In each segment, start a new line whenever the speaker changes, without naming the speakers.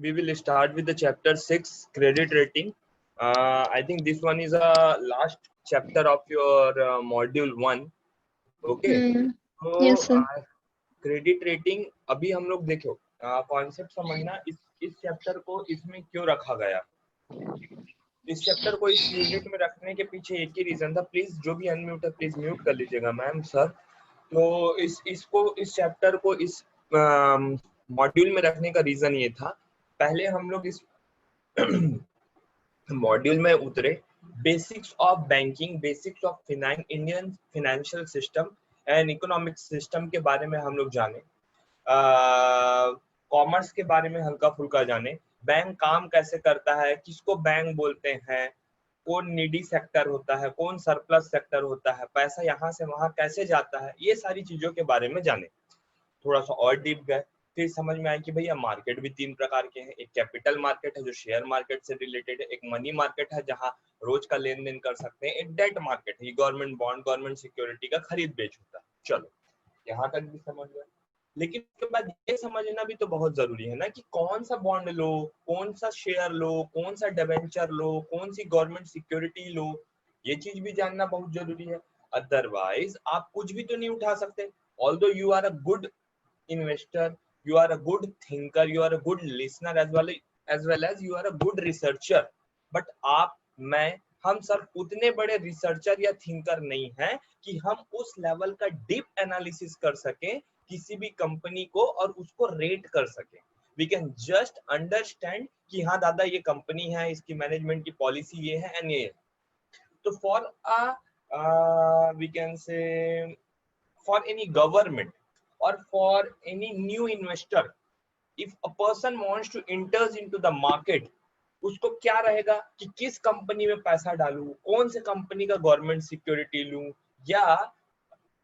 we will start with the chapter 6, credit rating. I think this one is a last chapter of your module 1. Okay.
Yes,
So
sir.
Credit rating अभी हम लोग देखो concept समझना इस chapter को इसमें क्यों रखा गया। इस चैप्टर को इस यूनिट में रखने के पीछे एक ही रीजन था। प्लीज जो भी अनम्यूट है प्लीज म्यूट कर लीजिएगा मैम सर। तो इस चैप्टर को इस मॉड्यूल में रखने का रीजन ये था, पहले हम लोग इस मॉड्यूल में उतरे basics of banking, basics of Indian financial system and economic system के बारे में हम लोग जाने, कॉमर्स के बारे में हल्का फुल्का जाने, बैंक काम कैसे करता है, किसको बैंक बोलते हैं, कौन नीडी सेक्टर होता है, कौन सरप्लस सेक्टर होता है, पैसा यहाँ से वहां कैसे जाता है, ये सारी चीजों के बारे में जाने। थोड़ा सा और डीप गए, फिर समझ में आया कि भैया मार्केट भी 3 प्रकार के हैं। एक कैपिटल मार्केट है जो शेयर मार्केट से रिलेटेड है, एक मनी मार्केट है जहां रोज का लेन देन कर सकते हैं, एक डेट मार्केट है, गवर्नमेंट बॉन्ड, गवर्नमेंट सिक्योरिटी का खरीद बेच होता है। चलो यहाँ तक भी समझ गए, लेकिन उसके बाद ये समझना भी तो बहुत जरूरी है ना कि कौन सा बॉन्ड लो, कौन सा शेयर लो, कौन सा डिबेंचर लो, कौन सी गवर्नमेंट सिक्योरिटी लो, ये चीज भी जानना बहुत जरूरी है। अदरवाइज आप कुछ भी तो नहीं उठा सकते। Although you are a good investor, you are a good thinker, you are a good listener as well as you are a good researcher, but आप, मैं, हम सब उतने बड़े रिसर्चर या थिंकर नहीं हैं कि हम उस लेवल का डीप एनालिसिस कर सकें किसी भी कंपनी को और उसको रेट कर सकें। वी कैन जस्ट अंडरस्टैंड कि हाँ दादा ये कंपनी है, इसकी मैनेजमेंट की पॉलिसी ये है एंड ये। तो for we can say for any government or for any new investor, if a person wants to enters into the market, उसको क्या रहेगा कि किस कंपनी में पैसा डालूं, कौन से कंपनी का गवर्नमेंट सिक्योरिटी लूं, या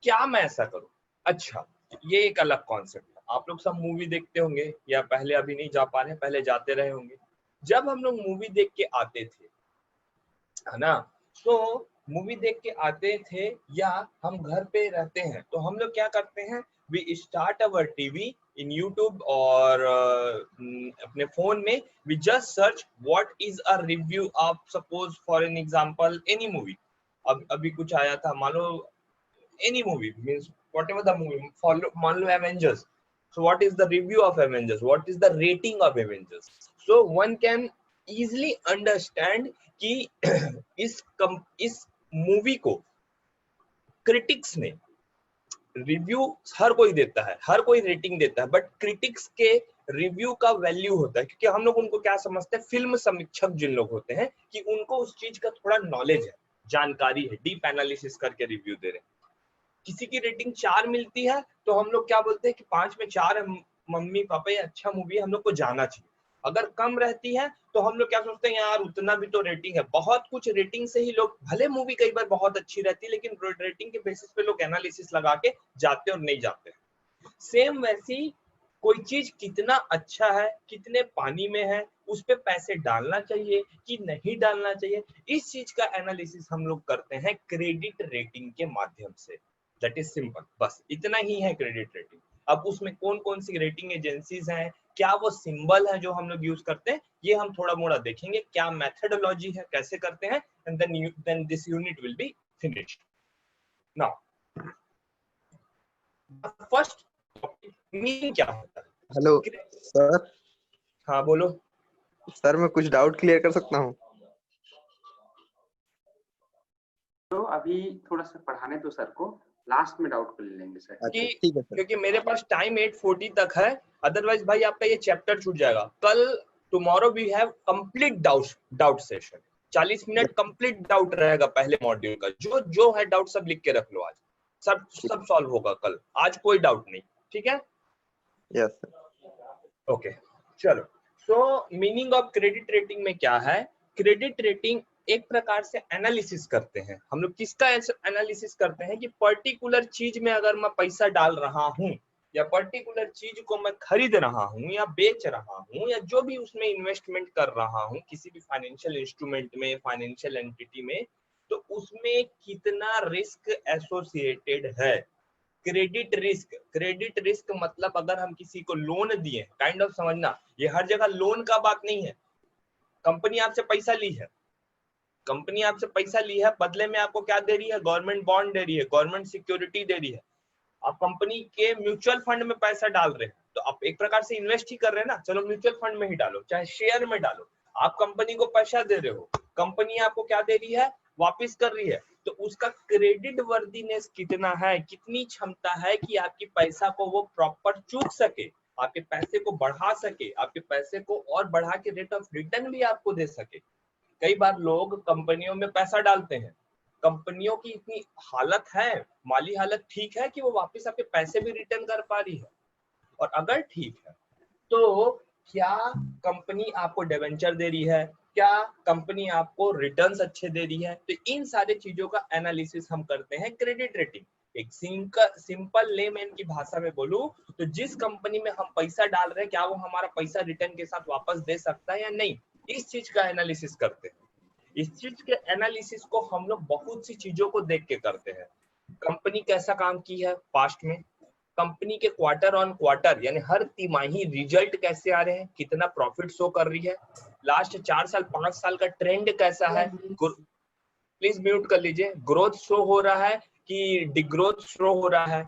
क्या मैं ऐसा करूं। अच्छा, ये एक अलग कॉन्सेप्ट है। आप लोग सब मूवी देखते होंगे या पहले अभी नहीं जा पा रहे, पहले जाते रहे होंगे। जब हम लोग मूवी देख के आते थे, है ना, तो मूवी देख के आते थे या हम घर पे रहते हैं तो हम लोग क्या करते हैं, we start our TV in YouTube और अपने फोन में we just search what is a review of, suppose for an example any movie. अब अभी कुछ आया था, मान लो any movie means whatever the movie, follow मान लो Avengers, so what is the review of Avengers, what is the rating of Avengers, so one can easily understand कि इस मूवी को क्रिटिक्स ने, रिव्यू हर कोई देता है, हर कोई रेटिंग देता है, बट क्रिटिक्स के रिव्यू का वैल्यू होता है, क्योंकि हम लोग उनको क्या समझते हैं, फिल्म समीक्षक जिन लोग होते हैं कि उनको उस चीज का थोड़ा नॉलेज है, जानकारी है, डीप एनालिसिस करके रिव्यू दे रहे हैं। किसी की रेटिंग 4 मिलती है तो हम लोग क्या बोलते हैं कि 5 में 4 है, मम्मी पापा ये अच्छा मूवी है, हम लोग को जाना चाहिए। अगर कम रहती है तो हम लोग क्या सोचते हैं, यार उतना भी तो रेटिंग है। बहुत कुछ रेटिंग से ही लोग, भले मूवी कई बार बहुत अच्छी रहती है लेकिन रेटिंग के बेसिस पे लोग एनालिसिस लगा के जाते और नहीं जाते। सेम वैसी कोई चीज कितना अच्छा है, कितने पानी में है, उस पे पैसे डालना चाहिए कि नहीं डालना चाहिए, इस चीज का एनालिसिस हम लोग करते हैं क्रेडिट रेटिंग के माध्यम से। दैट इज सिंपल, बस इतना ही है क्रेडिट रेटिंग। अब उसमें कौन कौन सी रेटिंग एजेंसीज हैं, क्या वो सिंबल है जो हम लोग यूज करते हैं, ये हम थोड़ा मोड़ा देखेंगे, क्या मेथोडोलॉजी है, कैसे करते हैं, and then this unit will be finished. Now first meaning क्या होता है।
Hello sir.
हाँ बोलो
सर, मैं कुछ डाउट क्लियर कर सकता हूँ?
तो अभी थोड़ा सा पढ़ाने तो सर को, लास्ट में डाउट कर लेंगे सर।
अच्छा ठीक है सर।
क्योंकि मेरे पास टाइम 8:40 तक है, अदरवाइज भाई आपका ये चैप्टर छूट जाएगा। कल tomorrow we have complete doubt session, 40 minute complete doubt रहेगा पहले मॉड्यूल का। जो जो है डाउट सब लिख के रख लो, आज सब सॉल्व होगा कल, आज कोई डाउट नहीं, ठीक है।
Yes sir.
ओके चलो, सो मीनिंग ऑफ क्रेडिट रेटिंग में क्या है। क्रेडिट रेटिंग एक प्रकार से एनालिसिस करते हैं हम लोग। किसका एनालिसिस करते हैं कि पर्टिकुलर चीज में अगर मैं पैसा डाल रहा हूं, या पर्टिकुलर चीज को मैं खरीद रहा हूं या बेच रहा हूं, या जो भी उसमें इन्वेस्टमेंट कर रहा हूं किसी भी फाइनेंशियल इंस्ट्रूमेंट में, फाइनेंशियल एंटिटी में, तो उसमें कितना रिस्क एसोसिएटेड है। क्रेडिट रिस्क मतलब अगर हम किसी को लोन दिए, काइंड ऑफ समझना, ये हर जगह लोन का बात नहीं है। कंपनी आपसे पैसा ली है, कंपनी आपसे पैसा ली है, बदले में आपको क्या दे रही है? गवर्नमेंट बॉन्ड दे रही है, गवर्नमेंट सिक्योरिटी दे रही है। आप कंपनी के म्यूचुअल फंड में पैसा डाल रहे हैं, तो आप एक प्रकार से इन्वेस्ट ही कर रहे हैं ना। चलो म्यूचुअल फंड में ही डालो, चाहे शेयर में डालो, आप कंपनी को पैसा दे रहे हो, कंपनी आपको क्या दे रही है? वापिस कर रही है। तो उसका क्रेडिट वर्दीनेस कितना है, कितनी क्षमता है कि आपकी पैसा को वो प्रॉपर चूक सके, आपके पैसे को बढ़ा सके, आपके पैसे को और बढ़ा के रेट ऑफ रिटर्न भी आपको दे सके। कई बार लोग कंपनियों में पैसा डालते हैं, कंपनियों की इतनी हालत है, माली हालत ठीक है कि वो वापस आपके पैसे भी रिटर्न कर पा रही है। और अगर ठीक है तो क्या कंपनी आपको डिवेंचर दे रही है, क्या कंपनी आपको रिटर्न्स अच्छे दे रही है? तो इन सारे चीजों का एनालिसिस हम करते हैं क्रेडिट रेटिंग। एक सिंपल लेमैन की भाषा में बोलूं तो जिस कंपनी में हम पैसा डाल रहे हैं, क्या वो हमारा पैसा रिटर्न के साथ वापस दे सकता है या नहीं, इस चीज का एनालिसिस करते हैं। इस चीज के एनालिसिस को हम लोग बहुत सी चीजों को देख के करते हैं। कंपनी कैसा काम की है पास्ट में, कंपनी के क्वार्टर ऑन क्वार्टर यानी हर तिमाही रिजल्ट कैसे आ रहे हैं, कितना प्रॉफिट शो कर रही है, लास्ट 4 साल 5 साल का ट्रेंड कैसा है, प्लीज म्यूट कर लीजिए, ग्रोथ शो हो रहा है कि डिग्रोथ शो हो रहा है,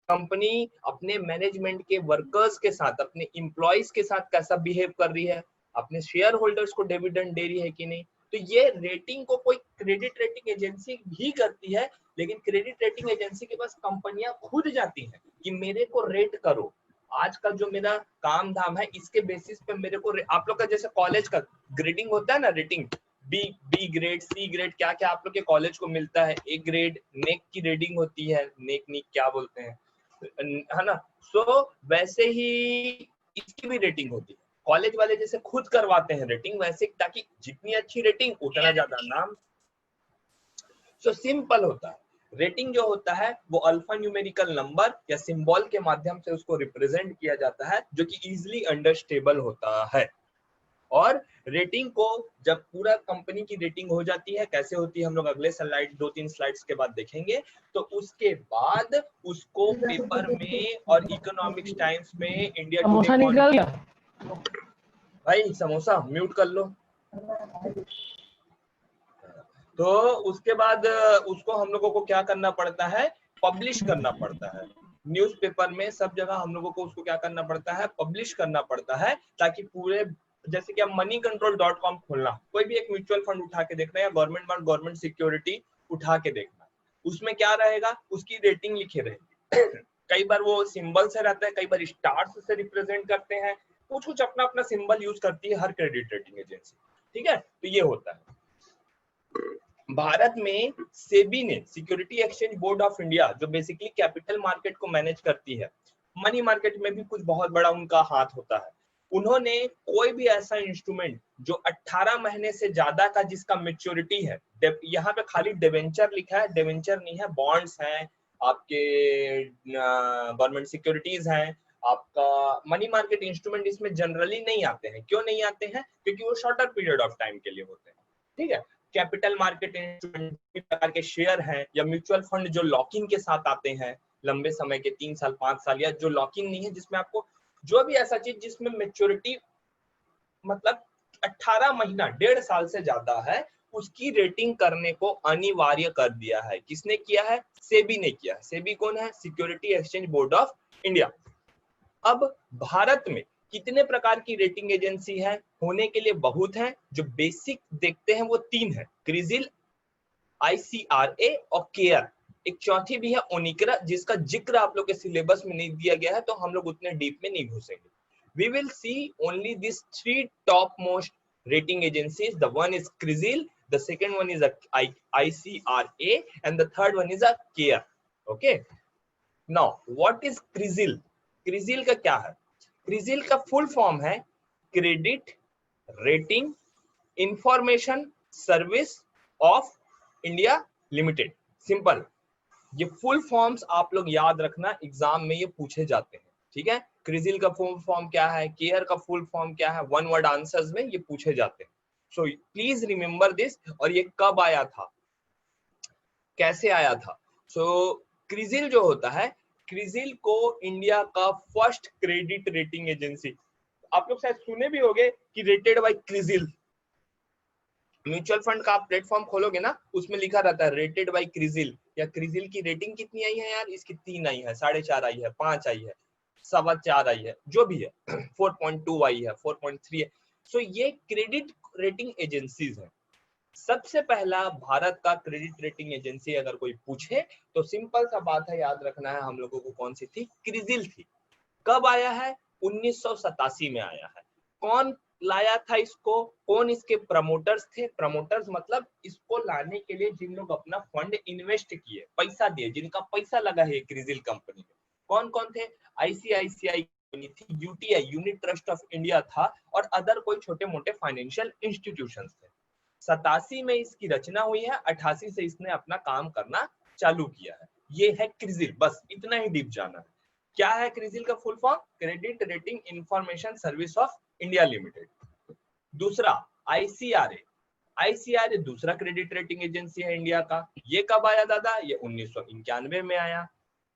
कंपनी अपने मैनेजमेंट के वर्कर्स के साथ, अपने एम्प्लॉइज के साथ कैसा बिहेव कर रही है, अपने शेयर होल्डर्स को डिविडेंड दे रही है कि नहीं। तो ये रेटिंग को कोई क्रेडिट रेटिंग एजेंसी भी करती है, लेकिन क्रेडिट रेटिंग एजेंसी के पास कंपनियां खुद जाती हैं कि मेरे को रेट करो, आज का जो मेरा काम धाम है इसके बेसिस पे मेरे को, आप लोग का जैसे कॉलेज का ग्रेडिंग होता है ना, rating B grade, C grade, क्या क्या आप लोग के कॉलेज को मिलता है, ए ग्रेड, नेक की रेटिंग होती है, नेक नीक क्या बोलते हैं, है ना। सो वैसे ही इसकी भी रेटिंग होती है, कॉलेज वाले जैसे खुद करवाते हैं रेटिंग, वैसे ताकि जितनी अच्छी रेटिंग उतना ज्यादा नाम। सो सिंपल होता है, रेटिंग जो होता है वो अल्फा न्यूमेरिकल नंबर या सिंबल के माध्यम से उसको रिप्रेजेंट किया जाता है, जो कि इजीली अंडरस्टेबल होता है। और रेटिंग को जब पूरा कंपनी की रेटिंग हो जाती है, कैसे होती है हम लोग अगले स्लाइड 2-3 स्लाइड्स के बाद देखेंगे, तो उसके बाद उसको पेपर में और इकोनॉमिक्स टाइम्स में, इंडिया
समोसा
टुडे,
निकल गया।
भाई समोसा म्यूट कर लो। तो उसके बाद उसको हम लोगों को क्या करना पड़ता है, पब्लिश करना पड़ता है न्यूज़पेपर में, सब जगह हम लोगों को उसको क्या करना पड़ता है, पब्लिश करना पड़ता है, ताकि पूरे, जैसे कि आप moneycontrol.com खोलना, कोई भी एक म्यूचुअल फंड उठा के देखना या गवर्नमेंट बॉन्ड, गवर्नमेंट सिक्योरिटी उठा के देखना, उसमें क्या रहेगा, उसकी रेटिंग लिखी रहेगी। कई बार वो सिंबल से रहता है, कई बार स्टार्स से रिप्रेजेंट करते हैं, कुछ कुछ अपना अपना सिंबल यूज करती है हर क्रेडिट रेटिंग एजेंसी, ठीक है। तो ये होता है। भारत में सेबी ने, security exchange board of India, जो बेसिकली कैपिटल मार्केट को मैनेज करती है, मनी मार्केट में भी कुछ बहुत बड़ा उनका हाथ होता है, उन्होंने कोई भी ऐसा इंस्ट्रूमेंट जो 18 महीने से ज्यादा का जिसका मैच्योरिटी है, यहाँ पे खाली डिवेंचर लिखा है, डिवेंचर नहीं है, बॉन्ड्स हैं, आपके गवर्नमेंट सिक्योरिटीज हैं, आपका मनी मार्केट इंस्ट्रूमेंट इसमें जनरली नहीं आते हैं। क्यों नहीं आते हैं? क्योंकि वो शॉर्टर पीरियड ऑफ टाइम के लिए होते हैं, ठीक है। कैपिटल मार्केट इंस्ट्रूमेंट प्रकार के शेयर हैं या म्यूचुअल फंड जो लॉकिंग के साथ आते हैं, लंबे समय के 3 साल 5 साल, या जो लॉकिंग नहीं है, जिसमें आपको जो भी ऐसा चीज जिसमें मैच्योरिटी मतलब 18 महीना 1.5 साल से ज्यादा है, उसकी रेटिंग करने को अनिवार्य कर दिया है। किसने किया है? सेबी ने किया है। सेबी कौन है? Security exchange board of India. अब भारत में कितने प्रकार की रेटिंग एजेंसी है? होने के लिए बहुत है, जो बेसिक देखते हैं वो 3 है, क्रिजिल, ICRA और केयर। एक चौथी भी है ओनिक्रा, जिसका जिक्र आप लोग के सिलेबस में नहीं दिया गया है, तो हम लोग उतने डीप में नहीं घुसेंगे। We will see only these 3 topmost rating agencies. The one is CRISIL, the second one is ICRA, and the third one is CARE. Okay. Now, what is CRISIL? CRISIL का क्या है? CRISIL का full form है credit rating information service of India limited. Simple, ये full forms आप लोग याद रखना, एग्जाम में ये पूछे जाते हैं, ठीक है। क्रिजिल का फुल फॉर्म क्या है, केयर का फुल फॉर्म क्या है, 1 वर्ड आंसर्स में ये पूछे जाते हैं। So please remember this. और ये कब आया था, कैसे आया था? सो क्रिजिल जो होता है, क्रिजिल को इंडिया का फर्स्ट क्रेडिट रेटिंग एजेंसी, आप लोग शायद सुने भी होंगे कि रेटेड बाय क्रिजिल। म्यूचुअल फंड का आप प्लेटफॉर्म खोलोगे ना, उसमें लिखा रहता है रेटेड बाय क्रिजिल, या क्रिजिल की रेटिंग कितनी आई है यार, इसकी 3 आई है, 4.5 आई है, 5 आई है, 4.25 आई है, जो भी है 4.2 आई है, 4.3 है। सो ये क्रेडिट रेटिंग एजेंसीज है। सबसे पहला भारत का क्रेडिट रेटिंग एजेंसी अगर कोई पूछे तो सिंपल सा बात है, याद रखना है हम लोगों को, कौन सी थी? क्रिजिल थी। कब आया है? 1987 में आया है। कौन लाया था इसको? कौन इसके प्रमोटर्स थे? प्रमोटर्स मतलब इसको लाने के लिए जिन लोग अपना फंड इन्वेस्ट किए, पैसा दिए, जिनका पैसा लगा है क्रिजिल कंपनी में, कौन कौन थे? आईसीआईसीआई थी, UTI unit trust of India था, और अदर कोई छोटे मोटे फाइनेंशियल इंस्टीट्यूशंस थे। 87 में इसकी रचना हुई है, 88 से इसने अपना काम करना चालू किया है। ये है क्रिजिल, बस इतना ही डीप जाना है। क्या है क्रिजिल का full form? Credit rating information service of India limited. दूसरा आईसीआरए, आईसीआरए दूसरा क्रेडिट रेटिंग एजेंसी है इंडिया का। ये कब आया दादा? ये 1991 में आया।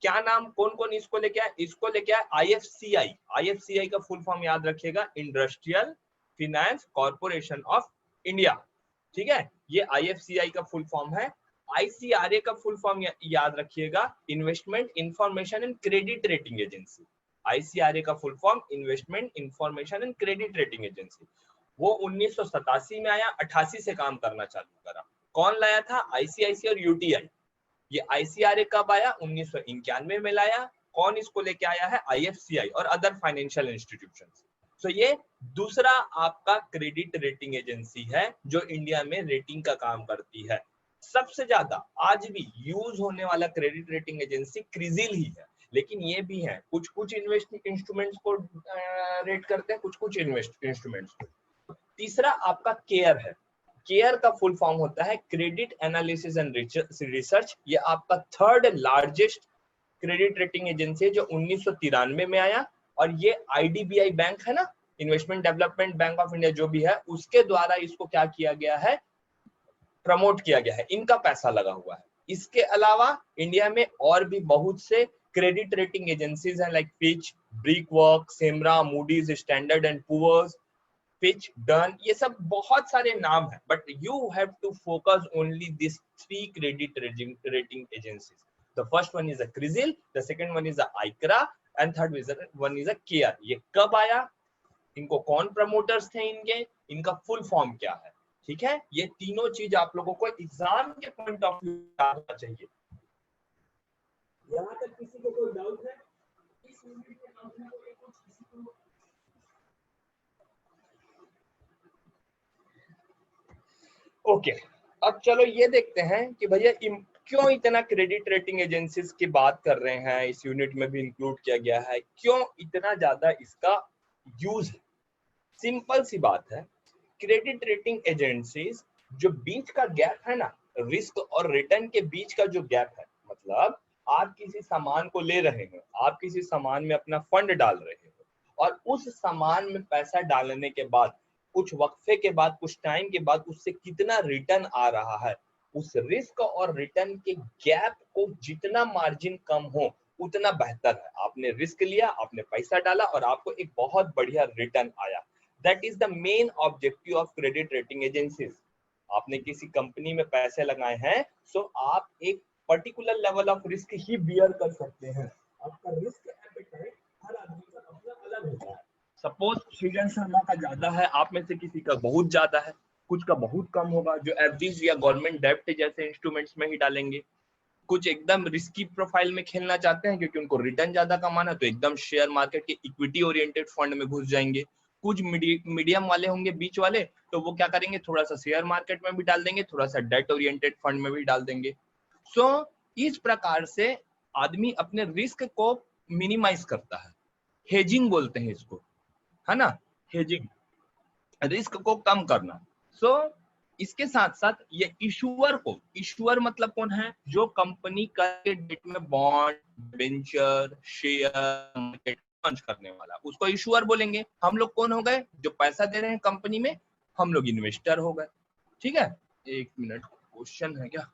क्या नाम, कौन कौन इसको लेके आया? इसको लेके आया आईएफसीआई। आईएफसीआई का फुल फॉर्म याद रखिएगा, industrial finance corporation of India. ठीक है, ये आईएफसीआई का फुल फॉर्म है। आईसीआरए का फुल फॉर्म याद रखिएगा, investment information and credit rating agency. ICRA का full form investment information and credit rating agency. वो 1987 में आया, 88 से काम करना चालू करा। कौन लाया था? आईसीआईसी और यूटीआई। ये आईसीआरए कब आया? 1991 में लाया। कौन इसको लेके आया है? आईएफसीआई और अदर फाइनेंशियल इंस्टीट्यूशंस। तो ये दूसरा आपका क्रेडिट रेटिंग एजेंसी है जो इंडिया में रेटिंग का काम करती है। सबसे ज्यादा आज भी यूज होने वाला क्रेडिट रेटिंग एजेंसी क्रिजिल ही है, लेकिन ये भी है कुछ कुछ इंस्ट्रूमेंट्स को रेट करते हैं, कुछ कुछ इंस्ट्रूमेंट्स को। तीसरा आपका केयर है। केयर का फुल फॉर्म होता है क्रेडिट एनालिसिस एंड रिसर्च। ये आपका third largest credit rating agency है जो 1993 में आया, और ये आईडीबीआई बैंक है ना, investment development bank of India जो भी है, उसके द्वारा इसको क्या किया गया है? प्रमोट किया गया है, इनका पैसा लगा हुआ है। इसके अलावा इंडिया में और भी बहुत से क्रेडिट रेटिंग एजेंसीज हैं, like Fitch, Brickwork, SMERA, Moody's, standard and Poor's, Fitch, Dun, ये सब बहुत सारे नाम है, but you have to focus only this 3 credit rating agencies. The first one is a Crisil, the second one is a ICRA, and third one is a CARE. ये कब आया? इनको कौन प्रमोटर्स थे इनके? इनका फुल फॉर्म क्या है? ठीक है, ये तीनों चीज आप लोगों को एग्जाम के पॉइंट ऑफ व्यू याद होना चाहिए। यहाँ तक किसी को कोई डाउट है? इस यूनिट में हम कुछ किसी को ओके अब चलो ये देखते हैं कि भैया क्यों इतना क्रेडिट रेटिंग एजेंसीज की बात कर रहे हैं, इस यूनिट में भी इंक्लूड किया गया है, क्यों इतना ज्यादा इसका यूज है। सिंपल सी बात है, क्रेडिट रेटिंग एजेंसीज जो बीच का गैप है ना, रिस्क और रिटर्न के बीच का जो गैप है, मतलब आप किसी सामान को ले रहे हो, आप किसी सामान में अपना फंड डाल रहे हो, और उस सामान में पैसा डालने के बाद कुछ वक्फे के बाद, कुछ टाइम के बाद उससे कितना रिटर्न आ रहा है, उस रिस्क और रिटर्न के गैप को जितना मार्जिन कम हो उतना बेहतर है। आपने रिस्क लिया, आपने पैसा डाला और आपको एक बहुत बढ़िया रिटर्न आया। That is the main objective of credit rating agencies. आपने किसी कंपनी में पैसे लगाए हैं, सो आप एक पर्टिकुलर लेवल ऑफ रिस्क ही बियर कर सकते हैं। आपका रिस्क एपेटाइट हर आदमी का अपना अलग होता है। सपोज सृजन शर्मा का ज्यादा है, आप में से किसी का बहुत ज्यादा है, कुछ का बहुत कम होगा, जो एफडीज या गवर्नमेंट डेब्ट जैसे इंस्ट्रूमेंट्स में ही डालेंगे। कुछ एकदम रिस्की प्रोफाइल में खेलना चाहते हैं क्योंकि उनको रिटर्न ज्यादा कमाना, तो एकदम शेयर मार्केट के इक्विटी ओरिएंटेड फंड में घुस जाएंगे। कुछ मीडियम वाले होंगे, बीच वाले, तो वो क्या करेंगे, थोड़ा सा शेयर मार्केट में भी डाल देंगे, थोड़ा सा डेट ओरिएंटेड फंड में भी डाल देंगे। सो इस प्रकार से आदमी अपने रिस्क को मिनिमाइज करता है, हेजिंग बोलते हैं इसको, है ना, हेजिंग, रिस्क को कम करना। सो इसके साथ साथ ये इशूअर मतलब कौन है? जो कंपनी का डेट में bond, venture, share market launch करने वाला, उसको इशूअर बोलेंगे। हम लोग कौन हो गए? जो पैसा दे रहे हैं कंपनी में, हम लोग इन्वेस्टर हो गए। ठीक है, एक मिनट, क्वेश्चन है क्या?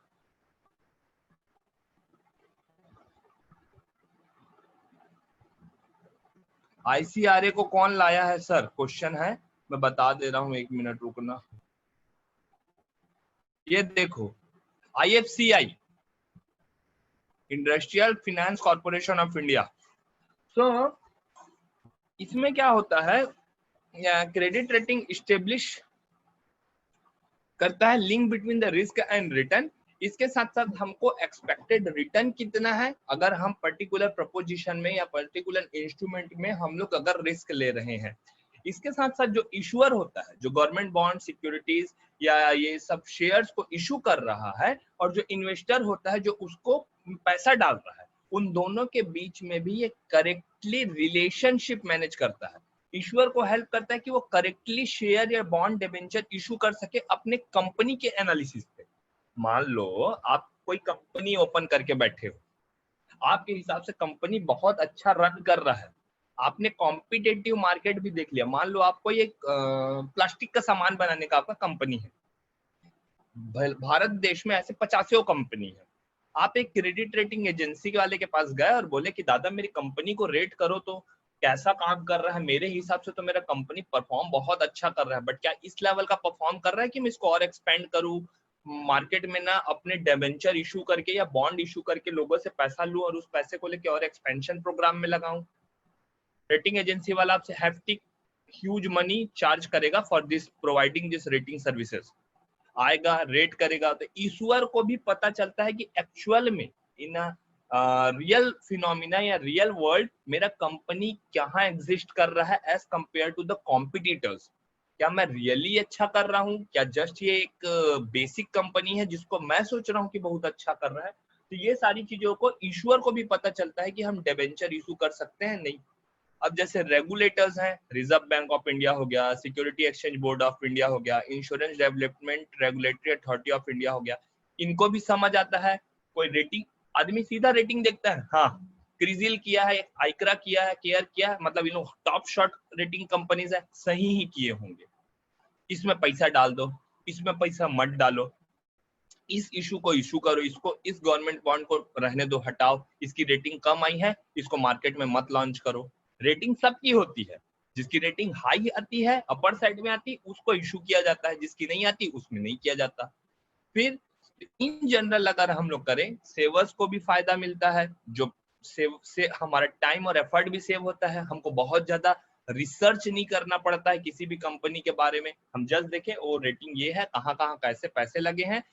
ICRA को कौन लाया है सर, क्वेश्चन है, मैं बता दे रहा हूँ, 1 मिनट रुकना। ये देखो IFCI, industrial finance corporation of India. So इसमें क्या होता है, क्रेडिट रेटिंग इस्टेब्लिश करता है link between the risk and return. इसके साथ साथ हमको एक्सपेक्टेड रिटर्न कितना है, अगर हम पर्टिकुलर प्रपोजिशन में या पर्टिकुलर इंस्ट्रूमेंट में हम लोग अगर रिस्क ले रहे हैं। इसके साथ साथ जो इशूअर होता है, जो गवर्नमेंट बॉन्ड, सिक्योरिटीज या ये सब शेयर्स को इशू कर रहा है, और जो इन्वेस्टर होता है जो उसको पैसा डाल रहा है, उन दोनों के बीच में भी ये करेक्टली रिलेशनशिप मैनेज करता है। ईश्वर को हेल्प करता है कि वो करेक्टली शेयर या बॉन्ड डिबेंचर इशू कर सके अपने कंपनी के एनालिसिस पे। मान लो आप कोई कंपनी ओपन करके बैठे हो, आपके हिसाब से कंपनी बहुत अच्छा रन कर रहा है, आपने कॉम्पिटेटिव मार्केट भी देख लिया, मान लो आपको ये प्लास्टिक का सामान बनाने का आपका कंपनी है, भारत देश में ऐसे 50 कंपनी है। आप एक क्रेडिट रेटिंग एजेंसी वाले के पास गए और बोले कि दादा मेरी कंपनी को रेट करो तो कैसा काम कर रहा है, मेरे हिसाब से तो मेरा कंपनी परफॉर्म बहुत अच्छा कर रहा है, बट क्या इस लेवल का परफॉर्म कर रहा है कि मैं इसको और एक्सपेंड करूं, मार्केट में ना अपने डिबेंचर इशू करके या बॉन्ड इशू करके लोगों से पैसा लूं और उस पैसे को लेके और एक्सपेंशन प्रोग्राम में लगाऊं। रेटिंग एजेंसी वाला आपसे हैफ्टी ह्यूज मनी चार्ज करेगा for this providing this rating services, आएगा रेट करेगा। तो ईश्वर को भी पता चलता है कि एक्चुअल में इन रियल फिनोमिना या रियल वर्ल्ड मेरा कंपनी कहाँ एग्जिस्ट कर रहा है as compare to the competitors. क्या मैं रियली अच्छा कर रहा हूँ, क्या जस्ट ये एक बेसिक कंपनी है जिसको मैं सोच रहा हूँ कि बहुत अच्छा कर रहा है। तो ये सारी चीजों को ईश्वर को भी पता चलता है कि हम डिबेंचर इशू कर सकते हैं नहीं। अब जैसे रेगुलेटर्स हैं, रिजर्व बैंक ऑफ इंडिया हो गया, security exchange board of India हो गया, insurance development regulatory authority of India हो गया, इनको भी समझ आता है। कोई रेटिंग आदमी सीधा रेटिंग देखता है, हाँ क्रिजिल किया है, आइक्रा किया है, केयर किया है, मतलब इन लोग टॉप शॉट रेटिंग कंपनीज है, सही ही किए होंगे, इसमें पैसा डाल दो, इसमें पैसा मत डालो, इस इशू को इशू करो, इसको इस गवर्नमेंट बॉन्ड को रहने दो, हटाओ, इसकी रेटिंग कम आई है इसको मार्केट में मत लॉन्च करो। रेटिंग सबकी होती है, जिसकी रेटिंग हाई आती है अपर साइड में आती उसको इशू किया जाता है, जिसकी नहीं आती उसमें नहीं किया जाता। फिर इन जनरल अगर हम लोग करें, सेवर्स को भी फायदा मिलता है, जो सेव से हमारा टाइम और एफर्ट भी सेव होता है, हमको बहुत ज्यादा रिसर्च नहीं करना पड़ता है किसी भी कंपनी के बारे में, हम जस्ट देखें वो रेटिंग ये है, कहाँ कहाँ कैसे पैसे लगे हैं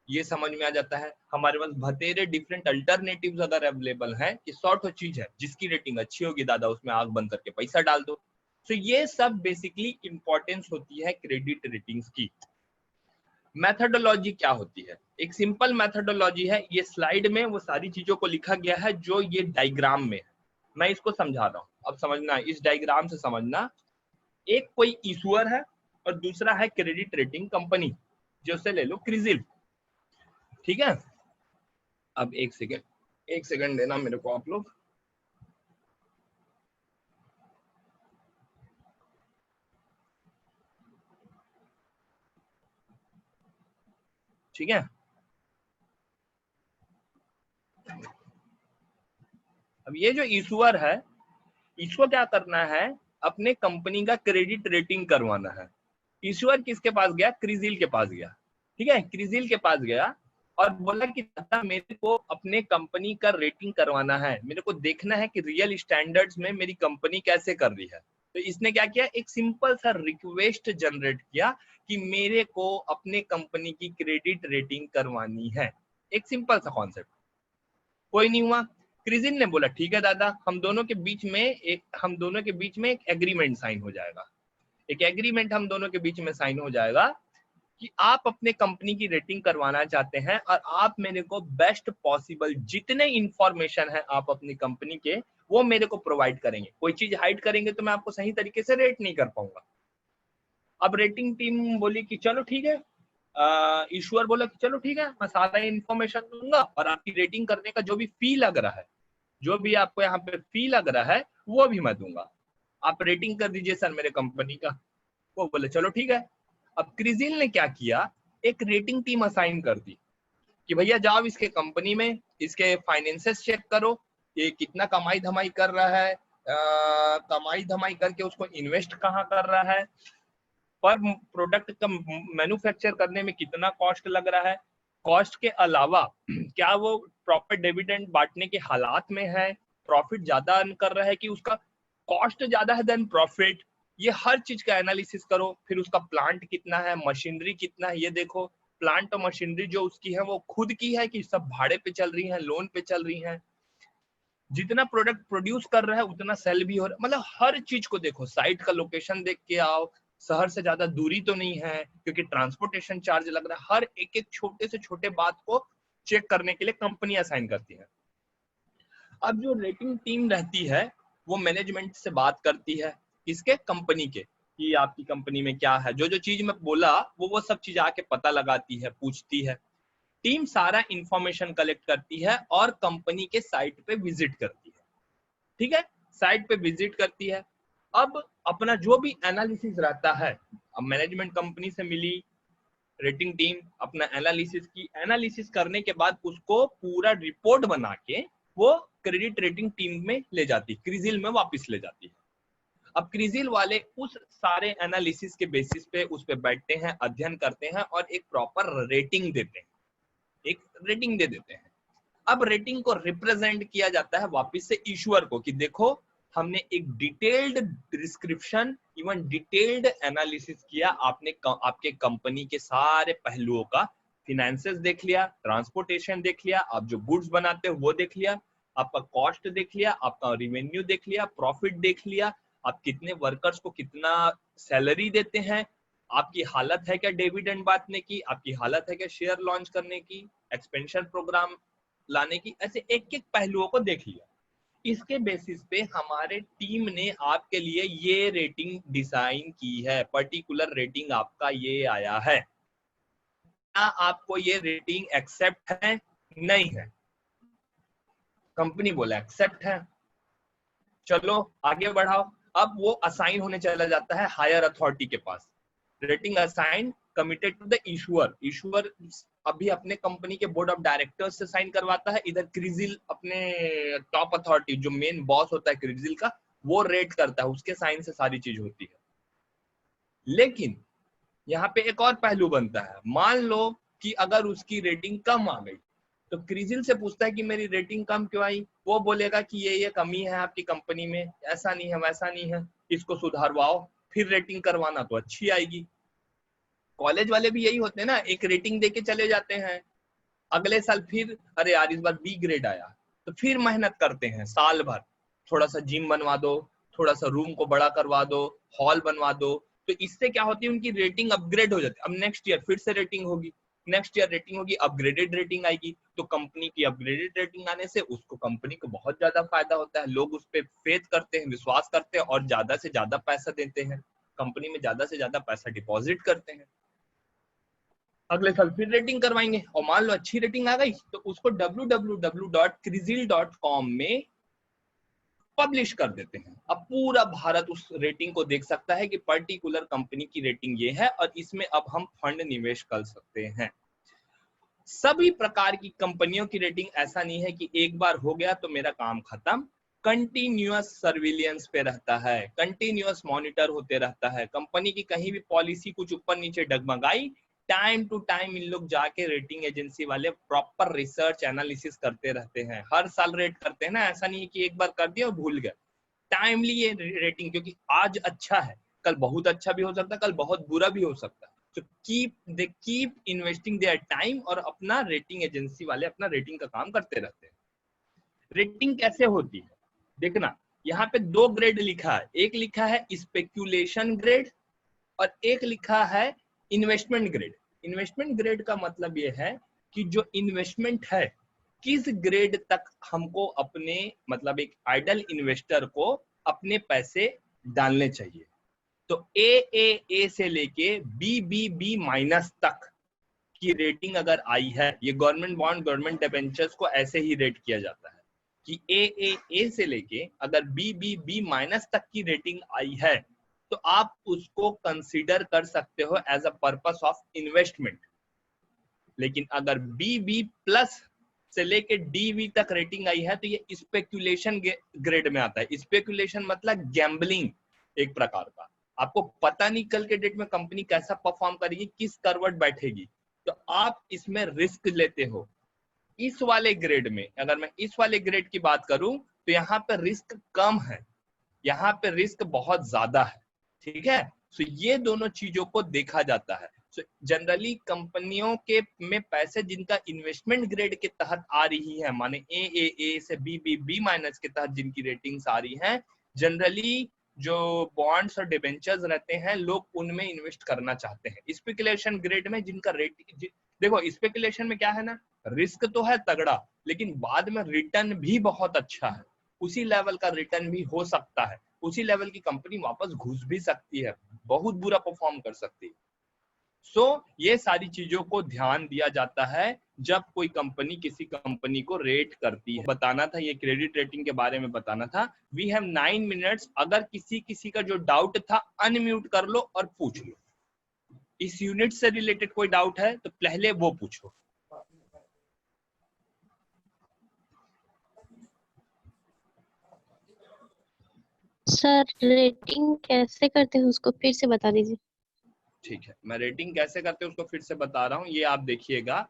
ये समझ में आ जाता है। हमारे पास बतेरे डिफरेंट अल्टरनेटिव्स अगर अवेलेबल हैं कि सॉर्ट ऑफ चीज है जिसकी रेटिंग अच्छी होगी दादा उसमें आग बंद करके पैसा डाल दो। तो ये सब बेसिकली इंपॉर्टेंस होती है क्रेडिट रेटिंग्स की। मेथोडोलॉजी क्या होती है, एक सिंपल मेथोडोलॉजी है, ये स्लाइड में वो सारी चीजों को लिखा गया है जो ये डायग्राम में है, मैं इसको समझा रहा हूँ, अब समझना, इस डायग्राम से समझना। एक कोई इशूअर है और दूसरा है क्रेडिट रेटिंग कंपनी, जैसे ले लो क्रिजिल, ठीक है। अब एक सेकंड देना मेरे को आप लोग, ठीक है। अब ये जो इशूअर है, इसको क्या करना है, अपने कंपनी का क्रेडिट रेटिंग करवाना है। इशूअर किसके पास गया, क्रिजिल के पास गया, ठीक है, क्रिजिल के पास गया और बोला कि दादा मेरे को अपने कंपनी का रेटिंग करवाना है, मेरे को देखना है कि रियल स्टैंडर्ड्स में मेरी कंपनी कैसे कर रही है। तो इसने क्या किया, एक सिंपल सा रिक्वेस्ट जनरेट किया कि मेरे को अपने कंपनी की क्रेडिट रेटिंग करवानी है, एक सिंपल सा कॉन्सेप्ट। कोई नहीं हुआ, क्रिजिल ने बोला ठीक है दादा, हम दोनों के बीच में एक एग्रीमेंट साइन हो जाएगा, एक एग्रीमेंट हम दोनों के बीच में साइन हो जाएगा कि आप अपने कंपनी की रेटिंग करवाना चाहते हैं और आप मेरे को बेस्ट पॉसिबल जितने इंफॉर्मेशन है आप अपनी कंपनी के वो मेरे को प्रोवाइड करेंगे। कोई चीज हाइड करेंगे तो मैं आपको सही तरीके से रेट नहीं कर पाऊंगा। अब रेटिंग टीम बोली कि चलो ठीक है, ईश्वर बोला कि चलो ठीक है, मैं सारा इंफॉर्मेशन दूंगा और आपकी रेटिंग करने का जो भी फी लग रहा है, जो भी आपको यहाँ पे फी लग रहा है वो भी मैं दूंगा, आप रेटिंग कर दीजिए सर मेरे कंपनी का। वो बोले चलो ठीक है। अब क्रिजिल ने क्या किया, एक रेटिंग टीम असाइन कर दी कि भैया जाओ इसके कंपनी में, इसके फाइनेंसेस चेक करो, ये कितना कमाई धमाई कर रहा है, कमाई धमाई करके उसको इन्वेस्ट कहाँ कर रहा है, पर प्रोडक्ट का मैन्युफैक्चर करने में कितना कॉस्ट लग रहा है, कॉस्ट के अलावा क्या वो प्रॉपर डिविडेंड बांटने के हालात में है, प्रॉफिट ज्यादा अर्न कर रहा है कि उसका कॉस्ट ज्यादा है देन प्रॉफिट, ये हर चीज का एनालिसिस करो। फिर उसका प्लांट कितना है, मशीनरी कितना है, ये देखो। प्लांट और मशीनरी जो उसकी है वो खुद की है कि सब भाड़े पे चल रही है, लोन पे चल रही है, जितना प्रोडक्ट प्रोड्यूस कर रहा है उतना सेल भी हो रहा है, मतलब हर चीज को देखो। साइट का लोकेशन देख के आओ, शहर से ज्यादा दूरी तो नहीं है क्योंकि ट्रांसपोर्टेशन चार्ज लग रहा है, हर एक एक छोटे से छोटे बात को चेक करने के लिए कंपनी असाइन करती है। अब जो रेटिंग टीम रहती है वो मैनेजमेंट से बात करती है, किसके, कंपनी के, कि आपकी कंपनी में क्या है, जो जो चीज मैं बोला वो सब चीज आके पता लगाती है, पूछती है। टीम सारा इंफॉर्मेशन कलेक्ट करती है और कंपनी के साइट पे विजिट करती है, ठीक है, साइट पे विजिट करती है। अब अपना जो भी एनालिसिस रहता है, अब मैनेजमेंट कंपनी से मिली, रेटिंग टीम अपना एनालिसिस की, एनालिसिस करने के बाद उसको पूरा रिपोर्ट बना के वो क्रेडिट रेटिंग टीम में ले जाती, क्रिजिल में वापस ले जाती है। अब क्रिजिल वाले उस सारे एनालिसिस के बेसिस पे उस पे बैठते हैं, अध्ययन करते हैं और एक प्रॉपर रेटिंग देते हैं, एक रेटिंग दे देते हैं। अब रेटिंग को रिप्रेजेंट किया जाता है वापस से इशूअर को, कि देखो हमने एक detailed description, even detailed analysis किया, आपने आपके कंपनी के सारे पहलुओं का, फिनेंसेस देख लिया, ट्रांसपोर्टेशन देख लिया, आप जो गुड्स बनाते हो वो देख लिया, आपका कॉस्ट देख लिया, आपका रेवेन्यू देख लिया, प्रॉफिट देख लिया, आप कितने वर्कर्स को कितना सैलरी देते हैं, आपकी हालत है क्या डिविडेंड बांटने की, आपकी हालत है क्या शेयर लॉन्च करने की, एक्सपेंशन प्रोग्राम लाने की, ऐसे एक एक पहलुओं को देख लिया। इसके बेसिस पे हमारे टीम ने आपके लिए ये रेटिंग डिजाइन की है, पर्टिकुलर रेटिंग आपका ये आया है। क्या आपको ये रेटिंग एक्सेप्ट है? नहीं है। कंपनी बोला एक्सेप्ट है, चलो आगे बढ़ाओ। अब वो असाइन होने चला जाता है हायर अथॉरिटी के पास, rating assign committed to the issuer. Issuer अभी अपने कंपनी के बोर्ड ऑफ डायरेक्टर्स से साइन करवाता है, इधर क्रिजिल अपने टॉप अथॉरिटी जो मेन बॉस होता है क्रिजिल का, वो रेट करता है, उसके साइन से सारी चीज होती है। लेकिन यहाँ पे एक और पहलू बनता है, मान लो कि अगर उसकी रेटिंग कम आ गई तो क्रिजिल से पूछता है कि मेरी रेटिंग कम क्यों आई, वो बोलेगा कि ये कमी है आपकी कंपनी में, ऐसा नहीं है वैसा नहीं है, इसको सुधारवाओ, फिर रेटिंग करवाना तो अच्छी आएगी। कॉलेज वाले भी यही होते हैं ना, एक रेटिंग देके चले जाते हैं, अगले साल फिर अरे यार इस बार बी ग्रेड आया, तो फिर मेहनत करते हैं साल भर, थोड़ा सा जिम बनवा दो, थोड़ा सा रूम को बड़ा करवा दो, हॉल बनवा दो, तो इससे क्या होती है उनकी रेटिंग अपग्रेड हो जाती है। अब नेक्स्ट ईयर फिर से रेटिंग होगी, नेक्स्ट ईयर रेटिंग होगी, अपग्रेडेड रेटिंग आएगी, तो कंपनी की अपग्रेडेड रेटिंग आने से उसको, कंपनी को बहुत ज्यादा फायदा होता है, लोग उस पर फेथ करते हैं, विश्वास करते हैं और ज्यादा से ज्यादा पैसा देते हैं, कंपनी में ज्यादा से ज्यादा पैसा डिपॉजिट करते हैं। अगले साल फिर रेटिंग करवाएंगे और मान लो अच्छी रेटिंग आ गई तो उसको www.crisil.com में पब्लिश कर देते हैं। अब पूरा भारत उस रेटिंग को देख सकता है कि पर्टिकुलर कंपनी की रेटिंग ये है और इसमें अब हम फंड निवेश कर सकते हैं। सभी प्रकार की कंपनियों की रेटिंग ऐसा नहीं है कि एक बार हो गया तो मेरा काम खत्म, कंटिन्यूअस सर्विलियंस पे रहता है, कंटिन्यूअस मॉनिटर होते रहता है। कंपनी की कहीं भी पॉलिसी कुछ ऊपर नीचे डगमगाई, टाइम टू टाइम इन लोग जाके रेटिंग एजेंसी वाले प्रॉपर रिसर्च एनालिसिस करते रहते हैं, हर साल रेट करते हैं ना, ऐसा नहीं है कि एक बार कर दिया और भूल गए। टाइमली ये रेटिंग, क्योंकि आज अच्छा है कल बहुत अच्छा भी हो सकता है, कल बहुत बुरा भी हो सकता है, तो they keep investing their time और अपना रेटिंग एजेंसी वाले अपना रेटिंग का काम करते रहते हैं। रेटिंग कैसे होती है देखना, यहाँ पे दो ग्रेड लिखा है, एक लिखा है स्पेक्यूलेशन ग्रेड और एक लिखा है इन्वेस्टमेंट ग्रेड। इन्वेस्टमेंट ग्रेड का मतलब ये है कि जो इन्वेस्टमेंट है किस ग्रेड तक हमको अपने, मतलब एक आइडल इन्वेस्टर को अपने पैसे डालने चाहिए। तो ए से लेके बी माइनस तक की रेटिंग अगर आई है, ये गवर्नमेंट बॉन्ड गवर्नमेंट डिबेंचर्स को ऐसे ही रेट किया जाता है कि ए से लेके अगर बी माइनस तक की रेटिंग आई है तो आप उसको कंसीडर कर सकते हो as a purpose of investment. लेकिन अगर बी प्लस से लेके DV तक रेटिंग आई है, तो ये स्पेकुलेशन ग्रेड में आता है। स्पेकुलेशन मतलब गैम्बलिंग एक प्रकार का। आपको पता नहीं कल के डेट में कंपनी कैसा परफॉर्म करेगी, किस करवट बैठेगी, तो आप इसमें रिस्क लेते हो। इस वाले ग्रेड में, अगर मैं इस वाले ग्रेड की बात करूं, तो यहाँ पे रिस्क कम है, यहाँ पे रिस्क बहुत ज्यादा है, ठीक है। सो ये दोनों चीजों को देखा जाता है। सो जनरली कंपनियों के में पैसे जिनका इन्वेस्टमेंट ग्रेड के तहत आ रही है, माने ए से बी माइनस के तहत जिनकी रेटिंग्स आ रही हैं, जनरली जो बॉन्ड्स और डिबेंचर्स रहते हैं, लोग उनमें इन्वेस्ट करना चाहते हैं। स्पेकुलेशन ग्रेड में जिनका रेटिंग, देखो स्पेकुलेशन में क्या है ना, रिस्क तो है तगड़ा, लेकिन बाद में रिटर्न भी बहुत अच्छा है, उसी लेवल का रिटर्न भी हो सकता है, उसी लेवल की कंपनी वापस घुस भी सकती है, बहुत बुरा परफॉर्म कर सकती है। सो ये सारी चीजों को ध्यान दिया जाता है जब कोई कंपनी किसी कंपनी को रेट करती है। बताना था, ये क्रेडिट रेटिंग के बारे में बताना था। We have 9 minutes. अगर किसी का जो डाउट था अनम्यूट कर लो और पूछ लो। इस यूनिट से रिलेटेड कोई डाउट है तो पहले वो पूछो।
सर रेटिंग कैसे करते हैं उसको फिर से बता दीजिए।
ठीक है, मैं रेटिंग कैसे करते हैं उसको फिर से बता रहा हूँ। ये आप देखिएगा,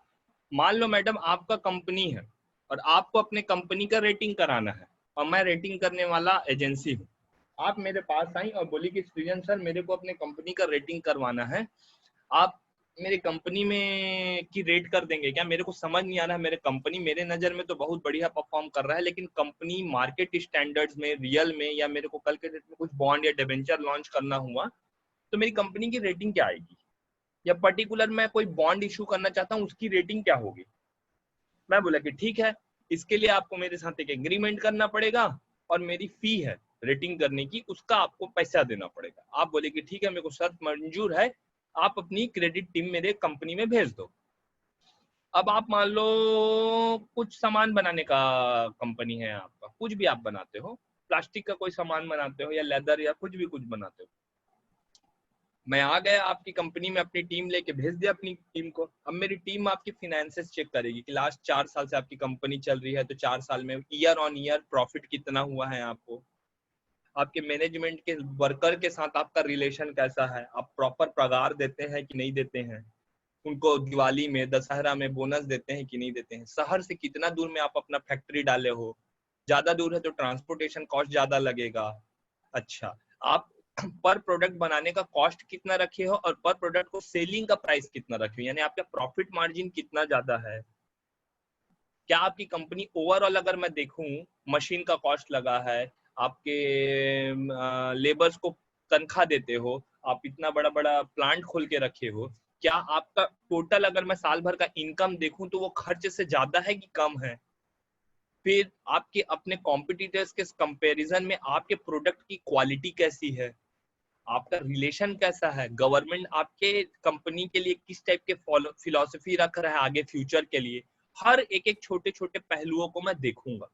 मान लो मैडम आपका कंपनी है और आपको अपने कंपनी का रेटिंग कराना है, और मैं रेटिंग करने वाला एजेंसी हूँ। आप मेरे पास आई और बोली कि सृजन सर मेरे को अपने कंपनी का रेटिंग करवाना है, आप मेरी कंपनी में की रेट कर देंगे क्या? मेरे को समझ नहीं आ रहा है, मेरे कंपनी मेरे नजर में तो बहुत बढ़िया परफॉर्म कर रहा है, लेकिन कंपनी मार्केट स्टैंडर्ड्स में, रियल में, या मेरे को कल के डेट में कुछ बॉन्ड या डिबेंचर लॉन्च करना हुआ, तो मेरी कंपनी की रेटिंग क्या आएगी? या पर्टिकुलर मैं कोई बॉन्ड इशू करना चाहता हूँ, उसकी रेटिंग क्या होगी? मैं बोला कि ठीक है, इसके लिए आपको मेरे साथ एक एग्रीमेंट करना पड़ेगा, और मेरी फी है रेटिंग करने की, उसका आपको पैसा देना पड़ेगा। आप बोले कि ठीक है, मेरे को शर्त मंजूर है, आप अपनी क्रेडिट टीम मेरे कंपनी में भेज दो। अब आप मान लो कुछ सामान बनाने का कंपनी है आपका, कुछ भी आप बनाते हो, प्लास्टिक का कोई सामान बनाते हो या लेदर या कुछ भी कुछ बनाते हो। मैं आ गया आपकी कंपनी में, अपनी टीम लेके भेज दिया अपनी टीम को। अब मेरी टीम आपकी फाइनेंसेस चेक करेगी कि लास्ट 4 साल से आपकी कंपनी चल रही है, तो 4 साल में ईयर ऑन ईयर प्रॉफिट कितना हुआ है आपको, आपके मैनेजमेंट के वर्कर के साथ आपका रिलेशन कैसा है, आप प्रॉपर पगार देते हैं कि नहीं देते हैं, उनको दिवाली में, दशहरा में बोनस देते हैं कि नहीं देते हैं, शहर से कितना दूर में आप अपना फैक्ट्री डाले हो, ज्यादा दूर है तो ट्रांसपोर्टेशन कॉस्ट ज्यादा लगेगा। अच्छा, आप पर प्रोडक्ट बनाने का कॉस्ट कितना रखे हो और पर प्रोडक्ट को सेलिंग का प्राइस कितना रखे हो, यानी आपका प्रॉफिट मार्जिन कितना ज्यादा है। क्या आपकी कंपनी ओवरऑल अगर मैं देखूं, मशीन का कॉस्ट लगा है, आपके लेबर्स को तनख्वाह देते हो, आप इतना बड़ा बड़ा प्लांट खोल के रखे हो, क्या आपका टोटल अगर मैं साल भर का इनकम देखूं तो वो खर्च से ज्यादा है कि कम है? फिर आपके अपने कॉम्पिटिटर्स के कंपैरिजन में आपके प्रोडक्ट की क्वालिटी कैसी है, आपका रिलेशन कैसा है, गवर्नमेंट आपके कंपनी के लिए किस टाइप के फिलॉसफी रख रहा है आगे फ्यूचर के लिए, हर एक एक छोटे छोटे पहलुओं को मैं देखूंगा।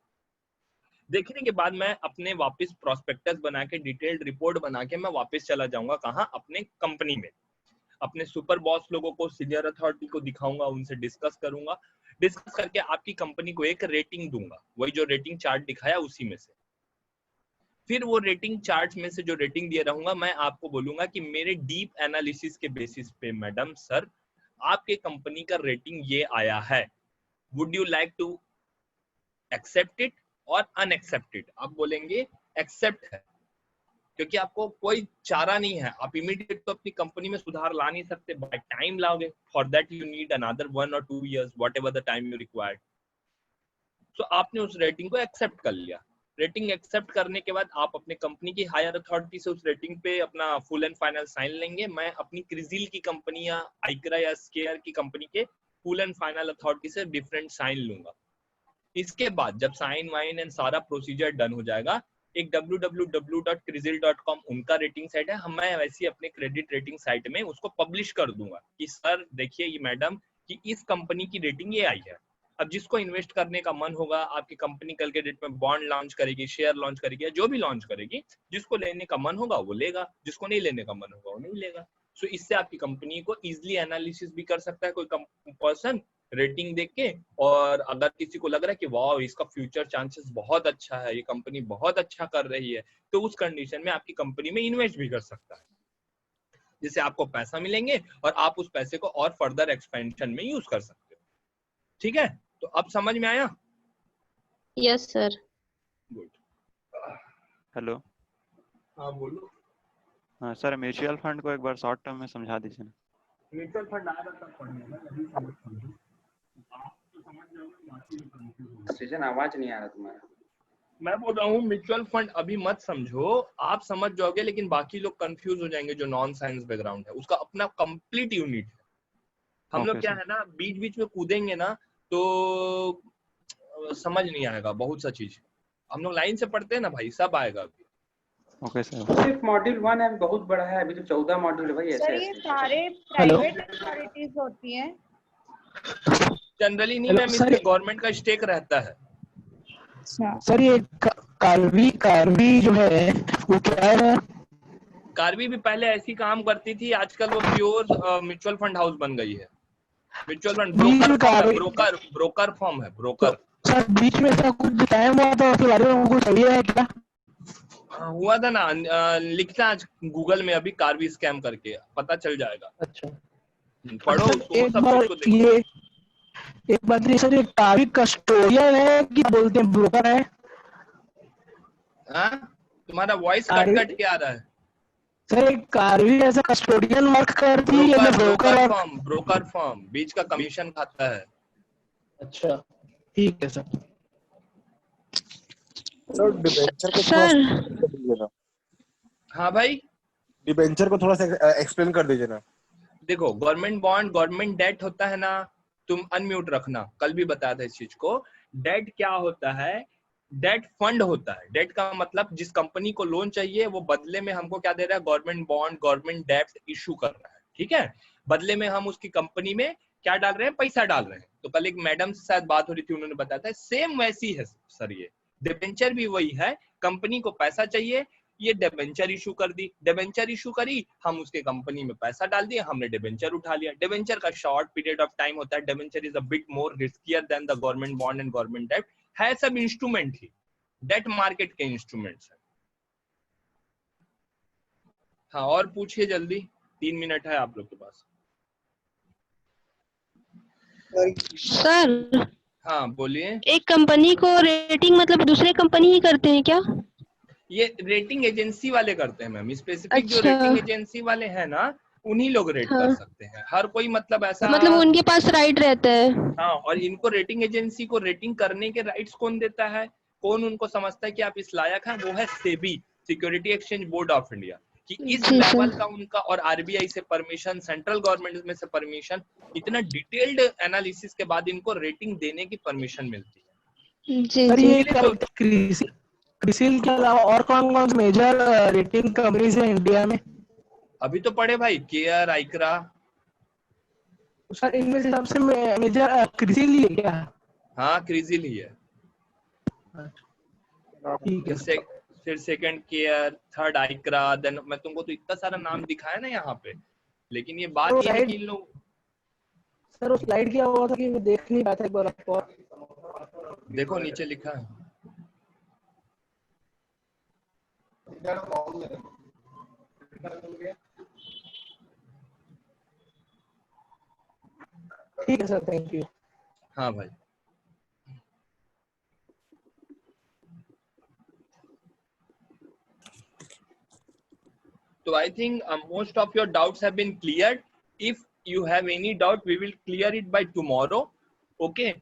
देखने के बाद मैं अपने वापस प्रोस्पेक्टस बना के, डिटेल्ड रिपोर्ट बना के मैं वापस चला जाऊंगा कहाँ, अपने कंपनी में, अपने सुपर बॉस लोगों को, सीनियर अथॉरिटी को दिखाऊंगा, उनसे डिस्कस करूंगा, डिस्कस करके आपकी कंपनी को एक रेटिंग दूंगा, वही जो रेटिंग चार्ट दिखाया उसी में से। फिर वो रेटिंग चार्ट में से जो रेटिंग दिए रहूंगा, मैं आपको बोलूंगा कि मेरे डीप एनालिसिस के बेसिस पे मैडम सर आपके कंपनी का रेटिंग ये आया है, would you like to accept it और अनएक्सेप्ट इट? आप बोलेंगे एक्सेप्ट है, क्योंकि आपको कोई चारा नहीं है, आप इमीडिएट तो अपनी कंपनी में सुधार ला नहीं सकते, बाय टाइम लाओगे, for that you need another 1 or 2 years, whatever the time you required. तो आपने उस रेटिंग को एक्सेप्ट कर लिया। रेटिंग एक्सेप्ट करने के बाद आप अपने कंपनी की हायर अथॉरिटी से उस रेटिंग पे अपना फुल एंड फाइनल साइन लेंगे। मैं अपनी क्रिजिल की कंपनी या आइकरा या स्केयर की कंपनी के फुल एंड फाइनल अथॉरिटी से डिफरेंट साइन लूंगा। इसके बाद जब साइन वाइन एंड सारा प्रोसीजर डन हो जाएगा, एक www.crisil.com उनका रेटिंग साइट है, मैं वैसे अपने क्रेडिट रेटिंग साइट में उसको पब्लिश कर दूंगा कि सर देखिए ये मैडम कि इस कंपनी की रेटिंग ये आई है। अब जिसको इन्वेस्ट करने का मन होगा, आपकी कंपनी कल के डेट में बॉन्ड लॉन्च करेगी, शेयर लॉन्च करेगी, जो भी लॉन्च करेगी, जिसको लेने का मन होगा वो लेगा, जिसको नहीं लेने का मन होगा वो नहीं लेगा। सो इससे आपकी कंपनी को इजिली एनालिसिस भी कर सकता है कोई पर्सन, रेटिंग देख के, और अगर किसी को लग रहा है कि वाह इसका फ्यूचर चांसेस बहुत अच्छा है, ये कंपनी बहुत अच्छा कर रही है, तो उस कंडीशन में आपकी कंपनी में इन्वेस्ट भी कर सकता है, जिससे आपको पैसा मिलेंगे और आप उस पैसे को और फर्दर एक्सपेंशन में यूज कर सकते हो। ठीक है, तो अब समझ में आया?
Yes sir.
गुड।
हेलो।
हाँ बोलो।
हाँ सर, म्यूचुअल फंड को एक बार शॉर्ट टर्म में समझा दीजिए ना।
म्यूचुअल फंड आएगा तब पढ़ने में, अभी समझ समझो, आप तो समझ जाओगे, बाकी लोग कंफ्यूज होंगे।
सृजन आवाज नहीं आ रहा तुम्हारा।
मैं बोल रहा हूँ म्यूचुअल फंड अभी मत समझो, आप समझ जाओगे लेकिन बाकी लोग कंफ्यूज हो जाएंगे जो नॉन साइंस बैकग्राउंड है, उसका अपना कंप्लीट यूनिट है। हम लोग
ओके
क्या
सर।
है ना, बीच बीच में कूदेंगे ना तो समझ नहीं आएगा बहुत सा चीज। हम लोग लाइन से पढ़ते हैं ना भाई, सब आएगा अभी।
Okay sir.
सिर्फ मॉड्यूल 1 है, बहुत बड़ा है, अभी तो 14 मॉड्यूल है भाई। ऐसे
सर ये
ऐसे
सारे प्राइवेट अथॉरिटीज होती हैं?
जनरली नहीं मैम, इसमें गवर्नमेंट का स्टेक रहता है।
सर ये कार्वी जो है वो क्या है?
कार्वी भी पहले ऐसी काम करती थी, आजकल वो प्योर म्यूचुअल फंड हाउस बन गई है। म्यूचुअल फंड ब्रोकर फॉर्म है, ब्रोकर।
सर बीच में ऐसा कुछ टाइम हुआ था, उसके बारे में हमको चाहिए है क्या?
हुआ था ना, लिखना आज गूगल में अभी कार्वी स्कैम करके, पता चल जाएगा।
अच्छा
पढ़ो
सर,
उसको, सब कुछ को देखो।
ये एक बात नहीं सर, ये कार्वी कस्टोडियन है कि बोलते हैं ब्रोकर है?
हाँ, तुम्हारा वॉइस कट
कार्वी-
कट के आ रहा है।
सर एक कार्वी ऐसा कस्टोडियन वर्क करती है या ब्रोकर?
ब्रोकर फॉर्म बीच का कमीशन खाता है।
अच्छा ठीक है सर।
सर डिबेंचर को थोड़ा
सर
कर दीजिए ना,
हाँ भाई,
डिबेंचर को थोड़ा सा एक्सप्लेन कर दीजिए ना।
देखो गवर्नमेंट बॉन्ड, गवर्नमेंट डेट होता है ना, तुम अनम्यूट रखना, कल भी बताया था इस चीज को। डेट क्या होता है? डेट फंड होता है। डेट का मतलब जिस कंपनी को लोन चाहिए वो बदले में हमको क्या दे रहा है? Government bond, government debt issue कर रहा है, ठीक है। बदले में हम उसकी कंपनी में क्या डाल रहे हैं? पैसा डाल रहे हैं। तो कल एक मैडम से शायद बात हो रही थी, उन्होंने बताया था सेम वैसी है सर, ये डिबेंचर भी वही है। कंपनी को पैसा चाहिए, ये डिबेंचर इशू कर दी, डिबेंचर इशू करी, हम उसके कंपनी में पैसा डाल दिए, हमने डिबेंचर उठा लिया। डिबेंचर का शॉर्ट पीरियड ऑफ टाइम होता है। Debenture is a bit more riskier than the government bond and government debt. है सब इंस्ट्रूमेंट ही, डेट मार्केट के इंस्ट्रूमेंट्स है। हाँ और पूछिए जल्दी, 3 मिनट है आप लोग के पास।
सर
हाँ बोलिए।
एक कंपनी को रेटिंग मतलब दूसरे कंपनी ही करते हैं क्या?
ये रेटिंग एजेंसी वाले करते हैं मैम, स्पेसिफिक जो
अच्छा।
रेटिंग एजेंसी वाले हैं ना, उन्हीं लोग रेट कर
हाँ।
सकते हैं। हर कोई मतलब ऐसा
मतलब उनके पास राइट रहता है।
हाँ, और इनको रेटिंग एजेंसी को रेटिंग करने के राइट्स कौन देता है? कौन उनको समझता है कि आप इस लायक हैं? वो है SEBI, security exchange board of India, कि इस
जी
लेवल
सर।
का उनका, और आरबीआई से परमिशन, सेंट्रल गवर्नमेंट में से परमिशन, इतना डिटेल्ड एनालिसिस के बाद इनको रेटिंग देने की परमिशन मिलती है।
जी
सर
जी।
ये क्या बोलते हैं, क्रिसिल के अलावा और कौन कौन से मेजर रेटिंग कंपनीज है इंडिया में?
अभी तो पढ़े भाई, केयर, आइक्रा।
सर इनमें से सबसे मेजर क्रिसिल ही है क्या?
हाँ क्रिजिल ही है।
ठीक है।
फिर second care, third ICRA, then मैं तुमको तो इतना सारा नाम दिखाया ना यहाँ पे, लेकिन ये बात ये है कि इन लोग,
सर वो स्लाइड किया हुआ था कि मैं देख नहीं पाया था, एक बार आपको
देखो नीचे लिखा है।
ठीक है सर, थैंक यू।
हाँ भाई। So I think most of your doubts have been cleared. If you have any doubt, we will clear it by tomorrow. Okay.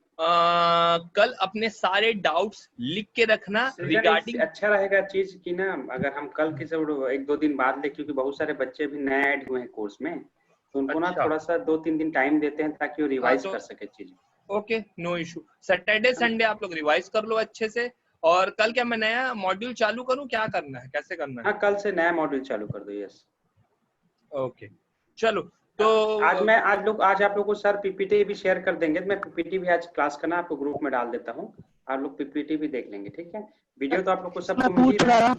कल अपने सारे डाउट्स लिख के रखना रिगार्डिंग।
अच्छा रहेगा चीज कि ना, अगर हम कल की जरूर 1-2 दिन बाद ले, क्योंकि बहुत सारे बच्चे भी नए ऐड हुए हैं कोर्स में, तो उनको ना थोड़ा सा 2-3 दिन टाइम देते हैं ताकि वो रिवाइज कर सके चीज।
Okay, no issue. Saturday Sunday आप लोग रिवाइज कर लो अच्छे से। और कल क्या मैं नया मॉड्यूल चालू करूं? क्या करना है, कैसे करना है?
हाँ कल से नया मॉड्यूल चालू कर दो। यस
ओके चलो। तो
आज आप लोग को सर पीपीटी भी शेयर कर देंगे। मैं पीपीटी भी आज क्लास का ना आपको ग्रुप में डाल देता हूँ, आप लोग पीपीटी भी देख लेंगे, ठीक है। वीडियो तो आप लोग को सबको मिल ही रहा है।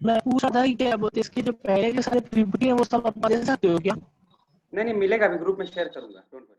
मैं पूछ रहा था कि क्या बोलते इसके जो पहले के सारे पीपीटी है वो सब आप दे सकते हो क्या?
नहीं मिलेगा, अभी ग्रुप में शेयर करूंगा, डोंट वरी।